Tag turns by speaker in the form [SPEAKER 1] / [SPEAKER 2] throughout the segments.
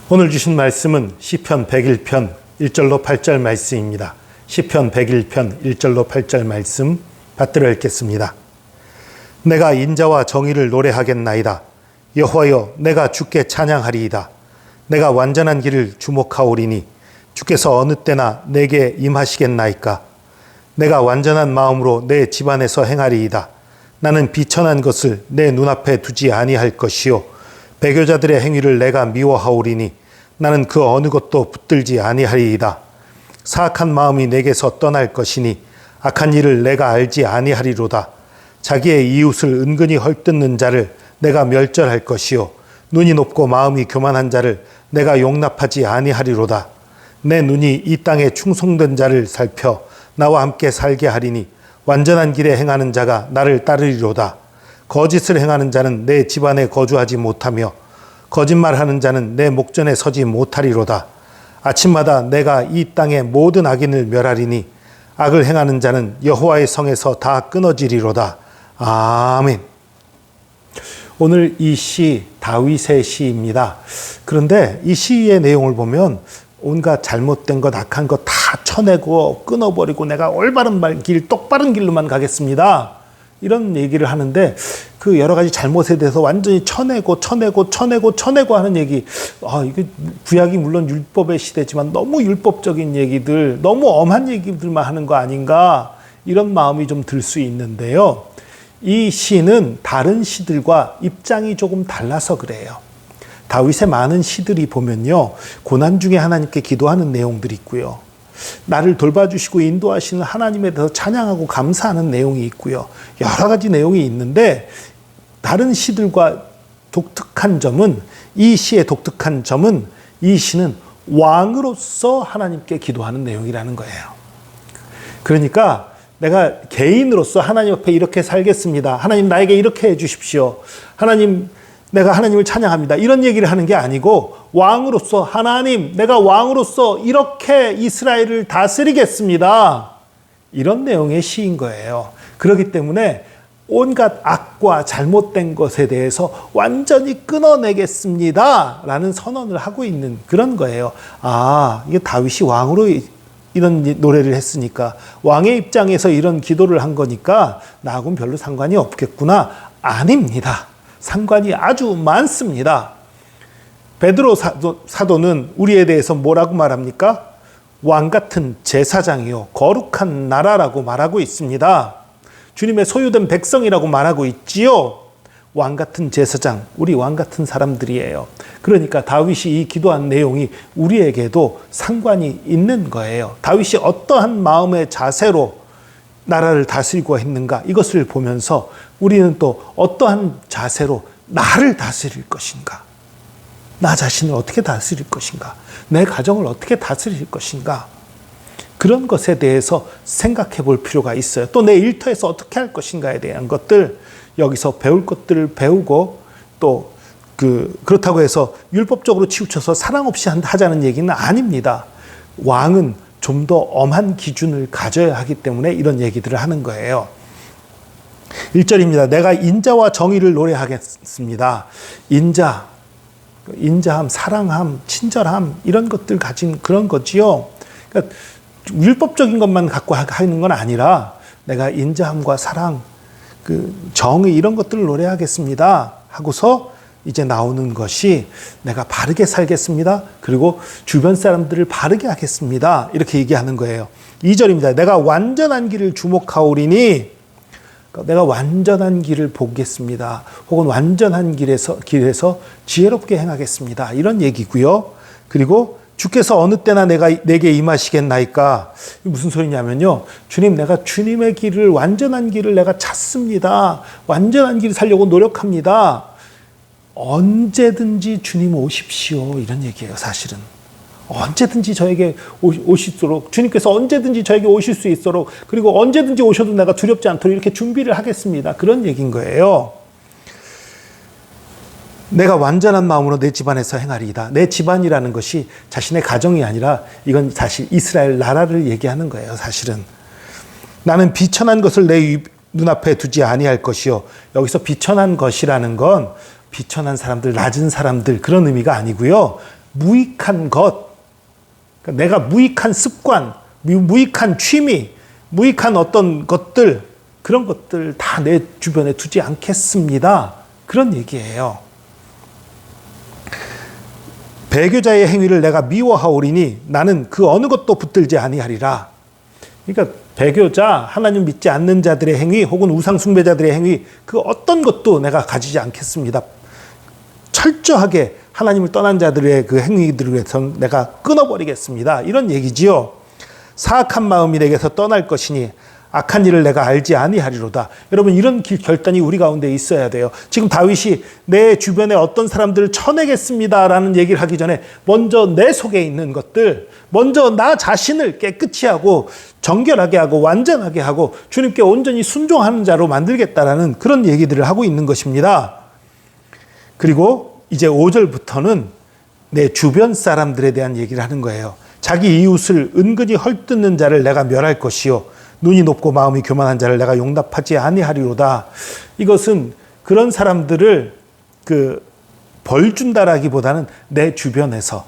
[SPEAKER 1] 오늘 주신 말씀은 시편 101편 1절로 8절 말씀입니다. 시편 101편 1절로 8절 말씀 받들어 읽겠습니다. 내가 인자와 정의를 노래하겠나이다. 여호와여, 내가 주께 찬양하리이다. 내가 완전한 길을 주목하오리니 주께서 어느 때나 내게 임하시겠나이까. 내가 완전한 마음으로 내 집안에서 행하리이다. 나는 비천한 것을 내 눈앞에 두지 아니할 것이요 배교자들의 행위를 내가 미워하오리니 나는 그 어느 것도 붙들지 아니하리이다. 사악한 마음이 내게서 떠날 것이니 악한 일을 내가 알지 아니하리로다. 자기의 이웃을 은근히 헐뜯는 자를 내가 멸절할 것이요 눈이 높고 마음이 교만한 자를 내가 용납하지 아니하리로다. 내 눈이 이 땅에 충성된 자를 살펴 나와 함께 살게 하리니 완전한 길에 행하는 자가 나를 따르리로다. 거짓을 행하는 자는 내 집안에 거주하지 못하며 거짓말하는 자는 내 목전에 서지 못하리로다. 아침마다 내가 이 땅의 모든 악인을 멸하리니 악을 행하는 자는 여호와의 성에서 다 끊어지리로다. 아멘. 오늘 이 시 다윗의 시입니다. 그런데 이 시의 내용을 보면 온갖 잘못된 것, 악한 것 다 쳐내고 끊어버리고 내가 올바른 길, 똑바른 길로만 가겠습니다. 이런 얘기를 하는데 그 여러 가지 잘못에 대해서 완전히 쳐내고 하는 얘기. 이게 구약이 물론 율법의 시대지만 너무 율법적인 얘기들, 너무 엄한 얘기들만 하는 거 아닌가 이런 마음이 좀 들 수 있는데요. 이 시는 다른 시들과 입장이 조금 달라서 그래요. 다윗의 많은 시들이 보면요, 고난 중에 하나님께 기도하는 내용들이 있고요. 나를 돌봐주시고 인도하시는 하나님에 대해서 찬양하고 감사하는 내용이 있고요. 여러 가지 내용이 있는데 다른 시들과 독특한 점은, 이 시의 독특한 점은 이 시는 왕으로서 하나님께 기도하는 내용이라는 거예요. 그러니까 내가 개인으로서 하나님 앞에 이렇게 살겠습니다. 하나님 나에게 이렇게 해 주십시오. 하나님, 내가 하나님을 찬양합니다. 이런 얘기를 하는 게 아니고 왕으로서, 하나님, 내가 왕으로서 이렇게 이스라엘을 다스리겠습니다. 이런 내용의 시인 거예요. 그렇기 때문에 온갖 악과 잘못된 것에 대해서 완전히 끊어내겠습니다. 라는 선언을 하고 있는 그런 거예요. 이게 다윗이 왕으로 이런 노래를 했으니까, 왕의 입장에서 이런 기도를 한 거니까 나하고는 별로 상관이 없겠구나. 아닙니다. 상관이 아주 많습니다. 베드로 사도는 우리에 대해서 뭐라고 말합니까? 왕 같은 제사장이요 거룩한 나라라고 말하고 있습니다. 주님의 소유된 백성이라고 말하고 있지요. 왕 같은 제사장, 우리 왕 같은 사람들이에요. 그러니까 다윗이 이 기도한 내용이 우리에게도 상관이 있는 거예요. 다윗이 어떠한 마음의 자세로 나라를 다스리고 했는가, 이것을 보면서 우리는 또 어떠한 자세로 나를 다스릴 것인가, 나 자신을 어떻게 다스릴 것인가, 내 가정을 어떻게 다스릴 것인가, 그런 것에 대해서 생각해 볼 필요가 있어요. 또 내 일터에서 어떻게 할 것인가에 대한 것들, 여기서 배울 것들을 배우고, 또 그렇다고 해서 율법적으로 치우쳐서 사랑 없이 하자는 얘기는 아닙니다. 왕은 좀 더 엄한 기준을 가져야 하기 때문에 이런 얘기들을 하는 거예요. 1절입니다. 내가 인자와 정의를 노래하겠습니다. 인자함, 사랑함, 친절함, 이런 것들 가진 그런 거지요. 그러니까 율법적인 것만 갖고 하는 건 아니라 내가 인자함과 사랑, 정의, 이런 것들을 노래하겠습니다 하고서 이제 나오는 것이 내가 바르게 살겠습니다. 그리고 주변 사람들을 바르게 하겠습니다. 이렇게 얘기하는 거예요. 2절입니다. 내가 완전한 길을 주목하오리니, 내가 완전한 길을 보겠습니다. 혹은 완전한 길에서 지혜롭게 행하겠습니다. 이런 얘기고요. 그리고 주께서 어느 때나 내게 임하시겠나이까. 무슨 소리냐면요, 주님, 내가 주님의 길을, 완전한 길을 내가 찾습니다. 완전한 길을 살려고 노력합니다. 언제든지 주님 오십시오. 이런 얘기예요. 사실은 언제든지 저에게 오실수록, 주님께서 언제든지 저에게 오실 수 있도록, 그리고 언제든지 오셔도 내가 두렵지 않도록 이렇게 준비를 하겠습니다. 그런 얘기인 거예요. 내가 완전한 마음으로 내 집안에서 행하리이다. 내 집안이라는 것이 자신의 가정이 아니라 이건 사실 이스라엘 나라를 얘기하는 거예요. 사실은 나는 비천한 것을 내 눈앞에 두지 아니할 것이요. 여기서 비천한 것이라는 건 비천한 사람들, 낮은 사람들, 그런 의미가 아니고요. 무익한 것, 그러니까 내가 무익한 습관, 무익한 취미, 무익한 어떤 것들, 그런 것들 다 내 주변에 두지 않겠습니다. 그런 얘기예요. 배교자의 행위를 내가 미워하오리니 나는 그 어느 것도 붙들지 아니하리라. 그러니까 배교자, 하나님 믿지 않는 자들의 행위 혹은 우상 숭배자들의 행위, 그 어떤 것도 내가 가지지 않겠습니다. 철저하게 하나님을 떠난 자들의 그 행위들을 위해서 내가 끊어버리겠습니다. 이런 얘기지요. 사악한 마음이 내게서 떠날 것이니 악한 일을 내가 알지 아니하리로다. 여러분, 이런 결단이 우리 가운데 있어야 돼요. 지금 다윗이 내 주변에 어떤 사람들을 쳐내겠습니다라는 얘기를 하기 전에 먼저 내 속에 있는 것들, 먼저 나 자신을 깨끗이 하고 정결하게 하고 완전하게 하고 주님께 온전히 순종하는 자로 만들겠다라는 그런 얘기들을 하고 있는 것입니다. 그리고 이제 5절부터는 내 주변 사람들에 대한 얘기를 하는 거예요. 자기 이웃을 은근히 헐뜯는 자를 내가 멸할 것이요 눈이 높고 마음이 교만한 자를 내가 용납하지 아니하리로다. 이것은 그런 사람들을 벌 준다라기보다는 내 주변에서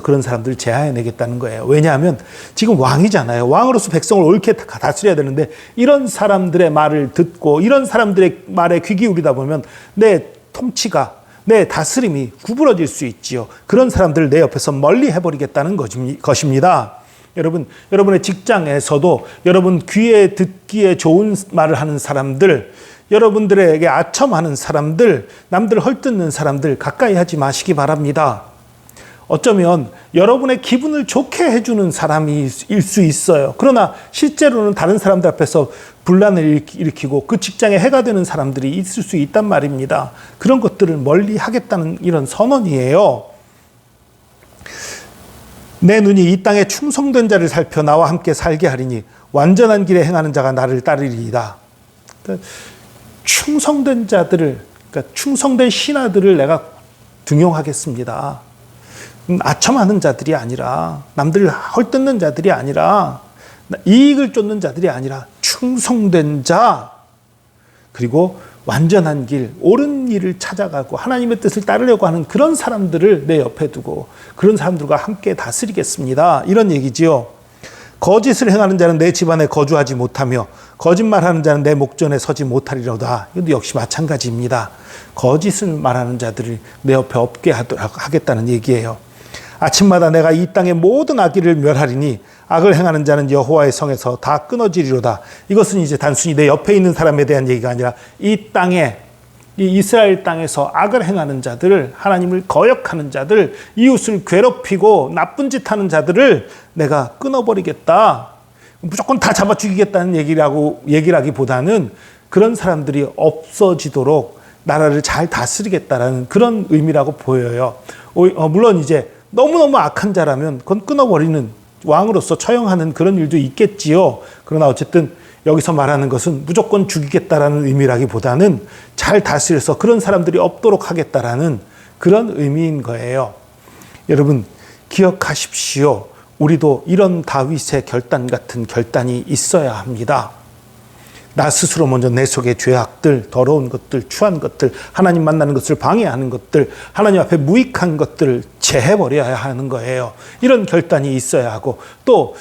[SPEAKER 1] 그런 사람들을 제하해내겠다는 거예요. 왜냐하면 지금 왕이잖아요. 왕으로서 백성을 옳게 다스려야 되는데 이런 사람들의 말을 듣고 이런 사람들의 말에 귀 기울이다 보면 내 통치가, 내 다스림이 구부러질 수 있지요. 그런 사람들을 내 옆에서 멀리 해버리겠다는 것입니다. 여러분, 여러분의 직장에서도 여러분 귀에 듣기에 좋은 말을 하는 사람들, 여러분들에게 아첨하는 사람들, 남들 헐뜯는 사람들 가까이 하지 마시기 바랍니다. 어쩌면 여러분의 기분을 좋게 해주는 사람일 수 있어요. 그러나 실제로는 다른 사람들 앞에서 분란을 일으키고 그 직장에 해가 되는 사람들이 있을 수 있단 말입니다. 그런 것들을 멀리 하겠다는 이런 선언이에요. 내 눈이 이 땅에 충성된 자를 살펴 나와 함께 살게 하리니 완전한 길에 행하는 자가 나를 따르리이다. 그러니까 충성된 자들을, 그러니까 충성된 신하들을 내가 등용하겠습니다. 아첨하는 자들이 아니라, 남들을 헐뜯는 자들이 아니라, 이익을 쫓는 자들이 아니라 충성된 자, 그리고 완전한 길, 옳은 일을 찾아가고 하나님의 뜻을 따르려고 하는 그런 사람들을 내 옆에 두고 그런 사람들과 함께 다스리겠습니다. 이런 얘기지요. 거짓을 행하는 자는 내 집안에 거주하지 못하며 거짓말하는 자는 내 목전에 서지 못하리로다. 이것도 역시 마찬가지입니다. 거짓을 말하는 자들을 내 옆에 없게 하겠다는 얘기예요. 아침마다 내가 이 땅의 모든 악의를 멸하리니 악을 행하는 자는 여호와의 성에서 다 끊어지리로다. 이것은 이제 단순히 내 옆에 있는 사람에 대한 얘기가 아니라 이 땅에, 이 이스라엘 땅에서 악을 행하는 자들, 하나님을 거역하는 자들, 이웃을 괴롭히고 나쁜 짓 하는 자들을 내가 끊어버리겠다. 무조건 다 잡아 죽이겠다는 얘기라기보다는 그런 사람들이 없어지도록 나라를 잘 다스리겠다라는 그런 의미라고 보여요. 물론 이제 너무너무 악한 자라면 그건 끊어버리는, 왕으로서 처형하는 그런 일도 있겠지요. 그러나 어쨌든 여기서 말하는 것은 무조건 죽이겠다라는 의미라기보다는 잘 다스려서 그런 사람들이 없도록 하겠다라는 그런 의미인 거예요. 여러분, 기억하십시오. 우리도 이런 다윗의 결단 같은 결단이 있어야 합니다. 나 스스로 먼저 내 속의 죄악들, 더러운 것들, 추한 것들, 하나님 만나는 것을 방해하는 것들, 하나님 앞에 무익한 것들을 제해버려야 하는 거예요. 이런 결단이 있어야 하고, 또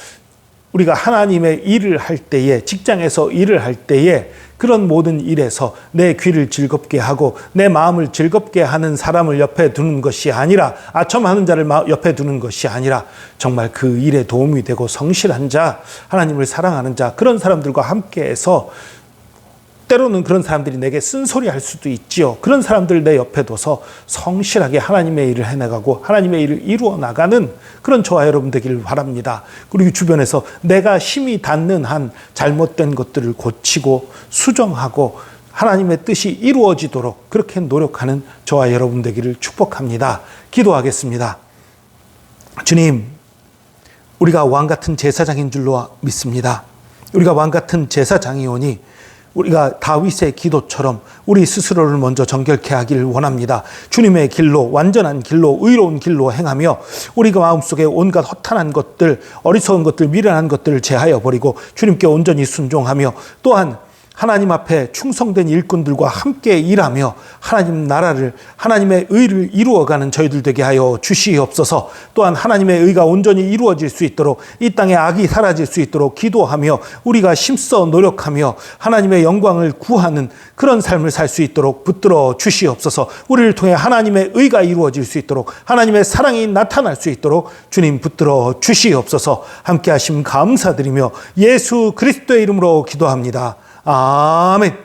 [SPEAKER 1] 우리가 하나님의 일을 할 때에, 직장에서 일을 할 때에 그런 모든 일에서 내 귀를 즐겁게 하고 내 마음을 즐겁게 하는 사람을 옆에 두는 것이 아니라, 아첨하는 자를 옆에 두는 것이 아니라 정말 그 일에 도움이 되고 성실한 자, 하나님을 사랑하는 자, 그런 사람들과 함께해서, 때로는 그런 사람들이 내게 쓴소리 할 수도 있지요. 그런 사람들 내 옆에 둬서 성실하게 하나님의 일을 해나가고 하나님의 일을 이루어 나가는 그런 저와 여러분 되기를 바랍니다. 그리고 주변에서 내가 힘이 닿는 한 잘못된 것들을 고치고 수정하고 하나님의 뜻이 이루어지도록 그렇게 노력하는 저와 여러분 되기를 축복합니다. 기도하겠습니다. 주님, 우리가 왕같은 제사장인 줄로 믿습니다. 우리가 왕같은 제사장이오니 우리가 다윗의 기도처럼 우리 스스로를 먼저 정결케 하기를 원합니다. 주님의 길로, 완전한 길로, 의로운 길로 행하며 우리가 마음속에 온갖 허탄한 것들, 어리석은 것들, 미련한 것들을 제하여 버리고 주님께 온전히 순종하며, 또한 하나님 앞에 충성된 일꾼들과 함께 일하며 하나님 나라를, 하나님의 의를 이루어가는 저희들 되게 하여 주시옵소서. 또한 하나님의 의가 온전히 이루어질 수 있도록, 이 땅에 악이 사라질 수 있도록 기도하며 우리가 힘써 노력하며 하나님의 영광을 구하는 그런 삶을 살 수 있도록 붙들어 주시옵소서. 우리를 통해 하나님의 의가 이루어질 수 있도록, 하나님의 사랑이 나타날 수 있도록 주님 붙들어 주시옵소서. 함께 하심 감사드리며 예수 그리스도의 이름으로 기도합니다. 아멘.